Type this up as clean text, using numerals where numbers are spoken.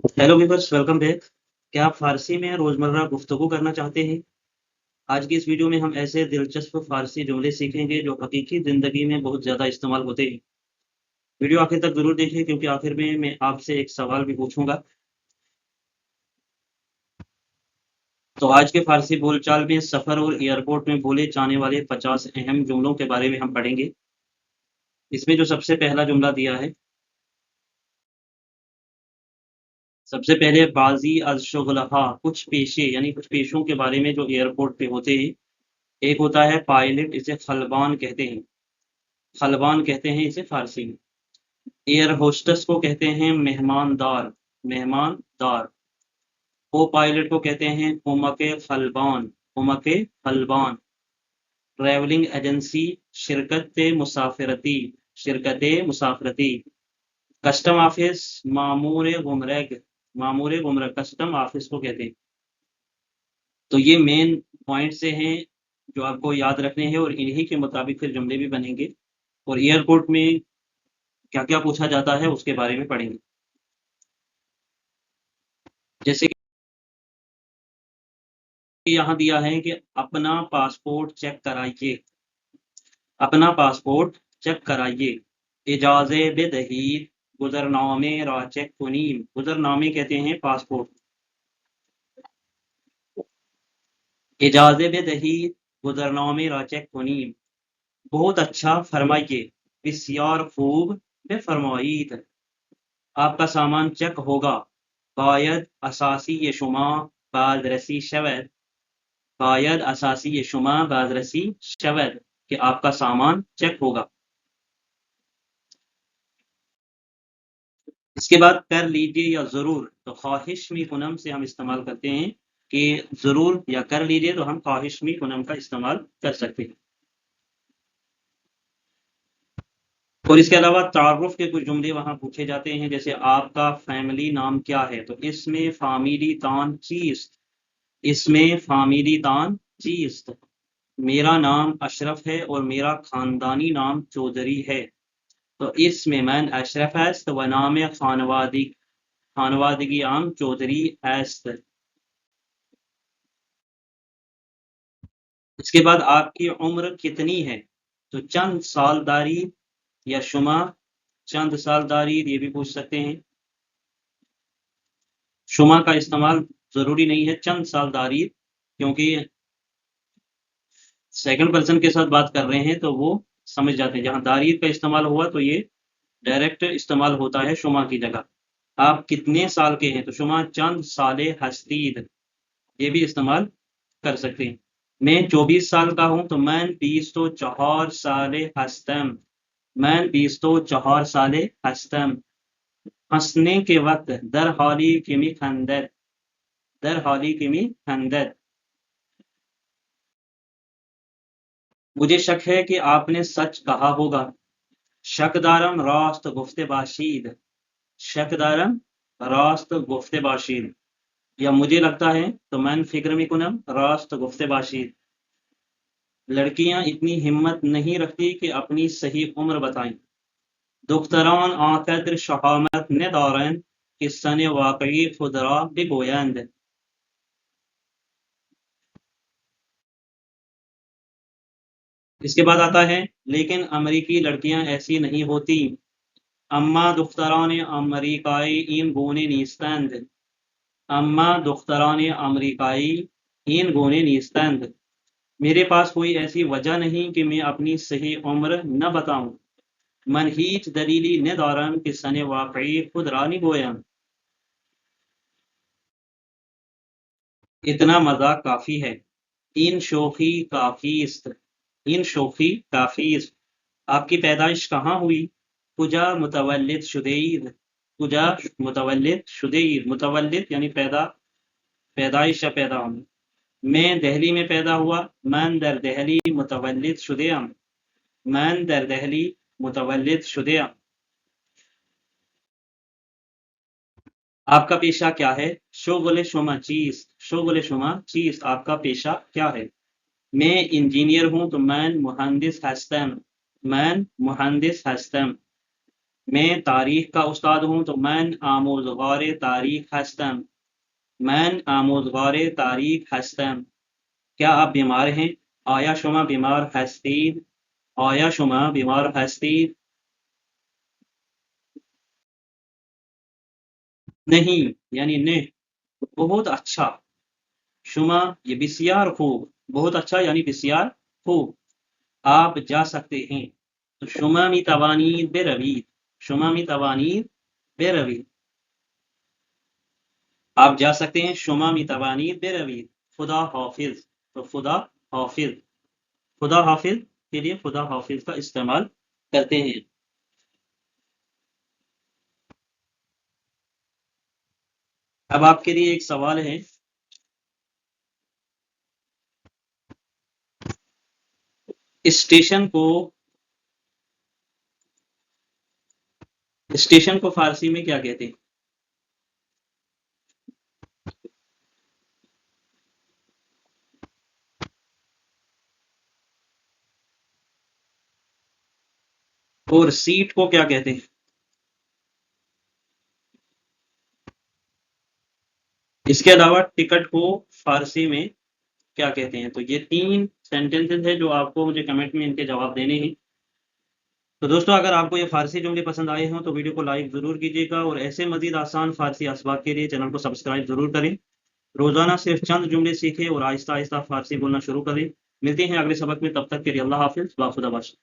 Hello viewers, welcome back. क्या आप फारसी में रोज़मर्रा गुफ्तगू करना चाहते हैं? आज की इस वीडियो में हम ऐसे दिलचस्प फारसी जुमले सीखेंगे जो हकीकी ज़िंदगी में बहुत ज़्यादा इस्तेमाल होते हैं। वीडियो आखिर तक ज़रूर देखें क्योंकि आखिर में मैं आपसे एक सवाल भी पूछूंगा। तो आज के फारसी बोलचाल में सफ़र और एयरपोर्ट में बोले जाने वाले 50 अहम जुमलों के बारे में हम पढ़ेंगे। इसमें जो सबसे पहला जुमला दिया है, सबसे पहले बाज़ी अज़ शुग़लहा, कुछ पेशे यानी कुछ पेशों के बारे में जो एयरपोर्ट पे होते हैं। एक होता है पायलट, इसे खलबान कहते हैं। खलबान कहते हैं इसे फारसी में। एयर होस्टेस को कहते हैं मेहमानदार, मेहमानदार। को पायलट को कहते हैं कुमके खलबान, कुमके खलबान। ट्रैवलिंग एजेंसी शिरकत मुसाफिरती, शिरकत मुसाफिरती। कस्टम ऑफिस मामूर गुमरग, मामूर गुमरग कस्टम ऑफिस को कहते हैं। तो ये मेन पॉइंट से हैं जो आपको याद रखने हैं और इन्हीं के मुताबिक फिर जुमले भी बनेंगे। और एयरपोर्ट में क्या क्या पूछा जाता है उसके बारे में पढ़ेंगे। जैसे कि यहाँ दिया है कि अपना पासपोर्ट चेक कराइए, अपना पासपोर्ट चेक कराइए। इजाज़े बेदही गुजरनामे रा चेक कुनीम, गुजरनामे कहते हैं पासपोर्ट। इजाज़े बेदही गुजरनामे रा चेक कुनीम, बहुत अच्छा फरमाइए। बिस्यार खूब बेफरमाईत, आपका सामान चेक होगा। बायद असासी ये शुमा बादरसी शवद, बायद असासी ये शुमा बादरसी शवद, कि आपका सामान चेक होगा। इसके बाद कर लीजिए या ज़रूर, तो ख्वाहिश मी कुनम से हम इस्तेमाल करते हैं कि ज़रूर या कर लीजिए, तो हम ख्वाहिश मी कुनम का इस्तेमाल कर सकते हैं। और इसके अलावा तारुफ के कुछ जुमले वहाँ पूछे जाते हैं, जैसे आपका फैमिली नाम क्या है, तो इसमें फामिली तान चीज़, इसमें फामिली तान चीज़। मेरा नाम अशरफ है और मेरा खानदानी नाम चौधरी है, तो इसमें मैन अशरफ है व नाम खानवादी, खानवादगी आम चौधरी est। इसके बाद आपकी उम्र कितनी है, तो चंद साल दारी या शुमा चंद साल दारी, ये भी पूछ सकते हैं। शुमा का इस्तेमाल जरूरी नहीं है, चंद साल दारी, क्योंकि सेकंड पर्सन के साथ बात कर रहे हैं तो वो समझ जाते हैं। जहां दारीर का इस्तेमाल हुआ तो ये डायरेक्ट इस्तेमाल होता है शुमा की जगह। आप कितने साल के हैं, तो शुमा चंद साले हस्तीद, ये भी इस्तेमाल कर सकते हैं। मैं 24 साल का हूं, तो मैं 24 साले हस्तम, मैं 24 साले हस्तम। हंसने के वक्त दर हाली किमी खंदर, दर हाली किमी खंदर। मुझे शक है कि आपने सच कहा होगा। शकदारम रास्त गुफ्ते बाशीद, शकदारम रास्त गुफ्ते बाशीद। या मुझे लगता है, तो मैं फिक्र में कुनम रास्त गुफ्ते बाशीद। लड़कियां इतनी हिम्मत नहीं रखती कि अपनी सही उम्र बताएं। दुख्तरान आकद्र शहामत ने दारन किस्सन वाकई खुदरा बिगोयंद। इसके बाद आता है, लेकिन अमेरिकी लड़कियां ऐसी नहीं होती। अम्मा दुख्तरान अमरीकाई इन गोने नीस्तंद, अम्मा दुख्तरान अमरीकाई इन गोने नीस्तंद। मेरे पास कोई ऐसी वजह नहीं कि मैं अपनी सही उम्र न बताऊं। मन हीच दलीली ने दारन किस्सन वाकई खुदरा निगोयंद। इतना मजाक काफी है। इन शोखी काफीस्त, इन शोखी काफीस्त। आपकी पैदाइश कहाँ हुई। कुजा मुतवल्लिद शुदेईद, कुजा मुतवल्लिद शुदेईद। मुतवल्लिद यानी पैदा, पैदाइश या पैदा होना। मैं दिल्ली में पैदा हुआ, मैं दर दहली मुतवल्लिद शुदेम, मैं दर दहली मुतवल्लिद शुदेम। आपका पेशा क्या है। शोगले शुमा चीज, शोगले शुमा चीज, आपका पेशा क्या है। मैं इंजीनियर हूं, तो मैं मुहंदिस हस्तम, मैं मुहंदिस हस्तम। मैं तारीख का उस्ताद हूँ, तो मैं आमोज़गार तारीख हस्तम। मैं आमोज़गार तारीख हस्तम। क्या आप बीमार हैं? आया शुमा बीमार हस्तीद। आया शुमा बीमार हस्तीद। नहीं यानी नहीं, बहुत अच्छा। शुमा ये बिसियार खूब, बहुत अच्छा यानी बिसियार खूब। आप जा सकते हैं, तो शुमा मी तवानीद बेरवीद। शुमा मी तवानीद बेरवीद। आप जा सकते हैं, शुमा मी तवानीद बेरवीद। खुदा हाफिज, तो खुदा हाफिज, खुदा हाफिज के लिए खुदा हाफिज का इस्तेमाल करते हैं। अब आपके लिए एक सवाल है, स्टेशन को स्टेशन को फारसी में क्या कहते हैं? और सीट को क्या कहते हैं? इसके अलावा टिकट को फारसी में क्या कहते हैं? तो ये 3 सेंटेंसेस है जो आपको मुझे कमेंट में इनके जवाब देने हैं। तो दोस्तों, अगर आपको ये फारसी जुमले पसंद आए हों तो वीडियो को लाइक ज़रूर कीजिएगा, और ऐसे मज़ीद आसान फारसी असबाब के लिए चैनल को सब्सक्राइब ज़रूर करें। रोज़ाना सिर्फ चंद जुमले सीखें और आहिस्ता आहिस्ता फारसी बोलना शुरू करें। मिलते हैं अगले सबक में, तब तक के लिए अल्लाह हाफिज़, बाखुदा बाश।